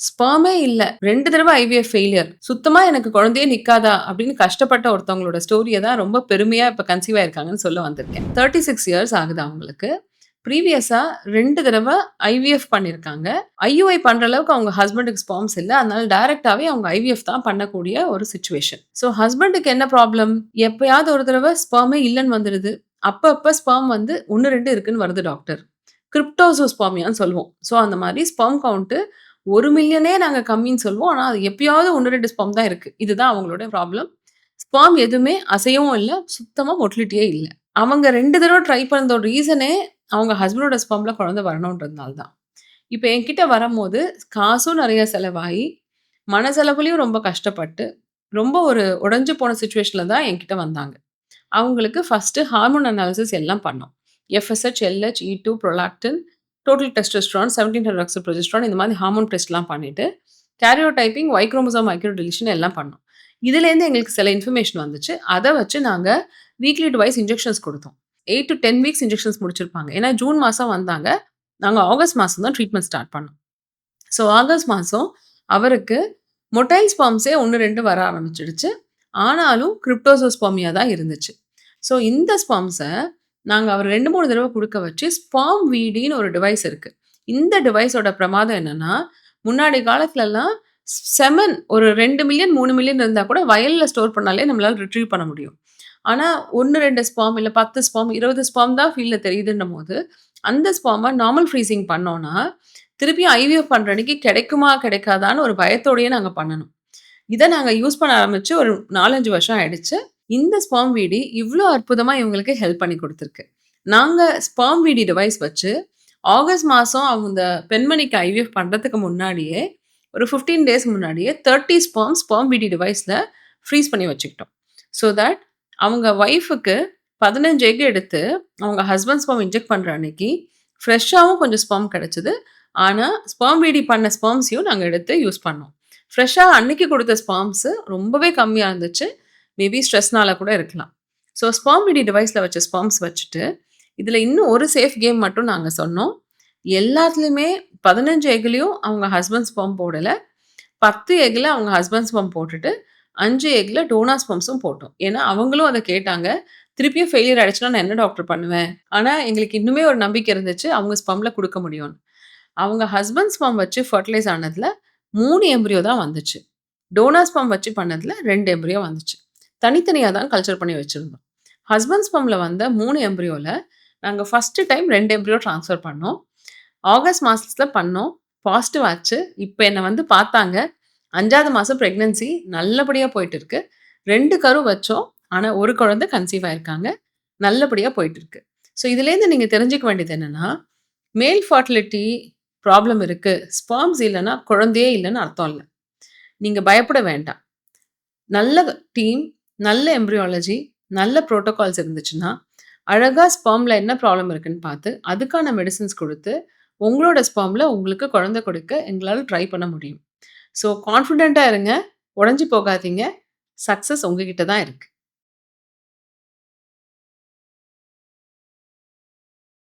ஸ்பெர்மே இல்ல. 2 தடவ IVF failure. சுத்தமா எனக்கு குழந்தையே நிக்காதா அப்படின்னு கஷ்டப்பட்ட ஒருத்தவங்களோட ஸ்டோரிய தான் ரொம்ப பெருமையா இப்ப கன்சீவ் ஆயிருக்காங்கன்னு சொல்ல வந்திருக்கேன். 36 இயர்ஸ் ஆகுது அவங்களுக்கு. ப்ரீவியஸா 2 தடவ ஐவிஎஃப் பண்ணியிருக்காங்க. ஐயுஐ பண்ற அளவுக்கு அவங்க ஹஸ்பண்டுக்கு ஸ்பெர்ம்ஸ் இல்ல. அதனால டைரக்ட்டாவே அவங்க ஐவிஎஃப் தான் பண்ணக்கூடிய ஒரு சிச்சுவேஷன். ஸோ ஹஸ்பண்டுக்கு என்ன ப்ராப்ளம்? எப்பயாவது ஒரு தடவ ஸ்பெர்மே இல்லன்னு வந்துருது. அப்ப ஸ்பெர்ம் வந்து 1, 2 இருக்குன்னு வருது டாக்டர். கிரிப்டோசோஸ்பெர்மியான்னு சொல்லுவோம். ஸோ அந்த மாரி ஸ்பெர்ம் கவுண்ட் 1,000,000ஏ நாங்க கம்மின்னு சொல்லுவோம். ஆனா, அது எப்பயாவது 1, 2 ஸ்பெர்ம் தான் இருக்கு. இதுதான் அவங்களோட ப்ராப்ளம். ஸ்பெர்ம் எதுவுமே அசையவும் இல்ல. சுத்தமா மொட்டிலிட்டியே இல்ல. அவங்க 2 தடவ ட்ரை பண்ணதோட ரீசனே அவங்க ஹஸ்பண்டோட ஸ்பெர்ம்ல குழந்தை வரணுன்றதுனால தான். இப்ப என்கிட்ட வரம்போது காசும் நெறைய செலவாயி, மனசளவுலயும் ரொம்ப கஷ்டப்பட்டு, ரொம்ப ஒரு உடைஞ்சு போன சிச்சுவேஷன்ல தான் என்கிட்ட வந்தாங்க. அவங்களுக்கு ஃபர்ஸ்ட்டு ஹார்மோன் அனாலிசிஸ் எல்லாம் பண்ணோம். FSH, LH, E2, prolactin, total testosterone, 17 புரோஜெஸ்டரான் இந்த மாதிரி ஹார்மோன் டெஸ்ட்லாம் பண்ணிட்டு, காரியோடைப்பிங், Y குரோமோசோம் மைக்ரோ டெலிஷன் எல்லாம் பண்ணோம். இதுலேருந்து எங்களுக்கு சில இன்ஃபர்மேஷன் வந்துச்சு. அத வச்சு நாங்க வீக்லி ட்வைஸ் இன்ஜெக்ஷன்ஸ் குடுத்தோம். 8 to 10 வீக்ஸ் இன்ஜெக்ஷன்ஸ் முடிச்சிருப்பாங்க. ஏன்னா ஜூன் மாசம் வந்தாங்க. நாங்க ஆகஸ்ட் மாசம் தான் ட்ரீட்மெண்ட் ஸ்டார்ட் பண்ணோம். ஸோ ஆகஸ்ட் மாசம் அவருக்கு மொட்டைல் ஸ்பெர்ம்ஸே 1, 2 வர ஆரம்பிச்சுடுச்சு. ஆனாலும் கிரிப்டோசோஸ்பெர்மியா தான் இருந்துச்சு. ஸோ இந்த ஸ்பெர்ம்ஸ நாங்க அவர் 2, 3 தடவ குடுக்க வச்சு ஸ்பெர்ம் விடின்னு ஒரு டிவைஸ் இருக்கு. இந்த டிவைஸோட பிரமாதம் என்னன்னா, முன்னாடி காலத்துலலாம் செமன் ஒரு 2,000,000 3,000,000 இருந்தா கூட வயல்ல ஸ்டோர் பண்ணாலே நம்மளால ரிட்ரீவ் பண்ண முடியும். ஆனா 1, 2 ஸ்பெர்ம் இல்ல 10 ஸ்பெர்ம், 20 ஸ்பெர்ம் தான் ஃபீல்ட்ல தெரியுதுன்னும்போது, அந்த ஸ்பெர்ம நார்மல் ஃப்ரீசிங் பண்ணோம்னா, திருப்பி ஐவிஎஃப் பண்ற அன்னைக்கு கிடைக்குமா? கிடைக்காதான்னு ஒரு பயத்தோடயே நாங்க பண்ணணும். இத நாங்க யூஸ் பண்ண ஆரம்பிச்சு ஒரு 4, 5 வருஷம் ஆயிடுச்சு. இந்த ஸ்பெர்ம் விடி இவ்ளோ அற்புதமா இவங்களுக்கு ஹெல்ப் பண்ணி குடுத்துருக்கு. நாங்க ஸ்பெர்ம் விடி டிவைஸ் வச்சு, ஆகஸ்ட் மாசம் அந்த பெண்மணிக்கு ஐவிஎஃப் பண்றதுக்கு முன்னாடியே, ஒரு 15 டேஸ் முன்னாடியே 30 ஸ்பெர்ம் விடி டிவைஸ்ல ஃப்ரீஸ் பண்ணி வச்சுக்கிட்டோம். ஸோ தட் அவங்க ஒய்ஃப்க்கு 15 எக் எடுத்து, அவங்க ஹஸ்பண்ட் ஸ்பெர்ம் இன்ஜெக்ட் பண்ற அன்னைக்கு, ஃப்ரெஷ்ஷாவும் கொஞ்சம் ஸ்பெர்ம் கிடைச்சது. ஆனா, ஸ்பெர்ம் விடி பண்ண ஸ்பெர்ம்ஸையும் நாங்க எடுத்து யூஸ் பண்ணோம். ஃப்ரெஷ்ஷா அன்னைக்கு குடுத்த ஸ்பெர்ம்ஸ் ரொம்பவே கம்மியா இருந்துச்சு. மேபி ஸ்ட்ரெஸ்னால கூட இருக்கலாம். ஸோ ஸ்பெர்ம் விடி டிவைஸ்ல வச்ச ஸ்பெர்ம்ஸ் வச்சுட்டு, இதுல இன்னும் ஒரு சேஃப் கேம் மட்டும் நாங்க சொன்னோம். எல்லாத்துலயுமே 15 எக்லயும் அவங்க ஹஸ்பண்ட் ஸ்பெர்ம் போடல. 10 எக்ல அவங்க ஹஸ்பண்ட் ஸ்பெர்ம் போட்டுட்டு, 5 எக்ல டோனர் ஸ்பெர்ம்ஸும் போட்டோம். ஏன்னா, அவங்களும் அத கேட்டாங்க. திருப்பியும் ஃபெயிலியர் ஆயிடுச்சுன்னா நான் என்ன டாக்டர் பண்ணுவேன்? ஆனா, எங்களுக்கு இன்னுமே ஒரு நம்பிக்கை இருந்துச்சு. அவங்க ஸ்பெர்ம்ல குடுக்க முடியும்னு. அவங்க ஹஸ்பண்ட் ஸ்பெர்ம் வச்சு ஃபெர்டிலைஸ் ஆனதுல 3 எம்ப்ரியோ தான் வந்துச்சு. டோனர் ஸ்பெர்ம் வச்சு பண்ணதுல 2 எம்ப்ரியோ வந்துச்சு. தனித்தனியா தான் கல்ச்சர் பண்ணி வச்சிருந்தோம். ஹஸ்பண்ட் ஸ்பெர்ம்ல வந்த 3 எம்ப்ரியோல நாங்க ஃபர்ஸ்ட் டைம் 2 எம்ப்ரியோ ட்ரான்ஸ்ஃபர் பண்ணோம். ஆகஸ்ட் மாசத்துல பண்ணோம். பாசிட்டிவ் ஆச்சு. இப்ப என்ன வந்து பார்த்தாங்க. 5வது மாசம் பிரெக்னன்சி நல்லபடியா போயிட்டு இருக்கு. 2 கரு வச்சோம். ஆனா, 1 குழந்தை கன்சீவ் ஆயிருக்காங்க. நல்லபடியா போயிட்டு இருக்கு. ஸோ இதுலேருந்து நீங்க தெரிஞ்சுக்க வேண்டியது என்னன்னா, மேல் ஃபெர்டிலிட்டி ப்ராப்ளம் இருக்கு. ஸ்பெர்ம்ஸ் இல்லன்னா குழந்தையே இல்லன்னு அர்த்தம் இல்ல. நீங்க பயப்பட வேண்டாம். நல்ல டீம், நல்ல எம்ப்ரியாலஜி, நல்ல புரோட்டோகால்ஸ் இருந்துச்சுன்னா, அழகா ஸ்பெர்ம்ல என்ன ப்ராப்ளம் இருக்குன்னு பார்த்து, அதுக்கான மெடிசின்ஸ் குடுத்து, உங்களோட ஸ்பெர்ம்ல உங்களுக்கு குழந்தை கொடுக்க எங்களால ட்ரை பண்ண முடியும். ஸோ கான்ஃபிடென்ட்டா இருங்க. உடைஞ்சு போகாதீங்க. சக்சஸ் உங்ககிட்ட தான் இருக்கு.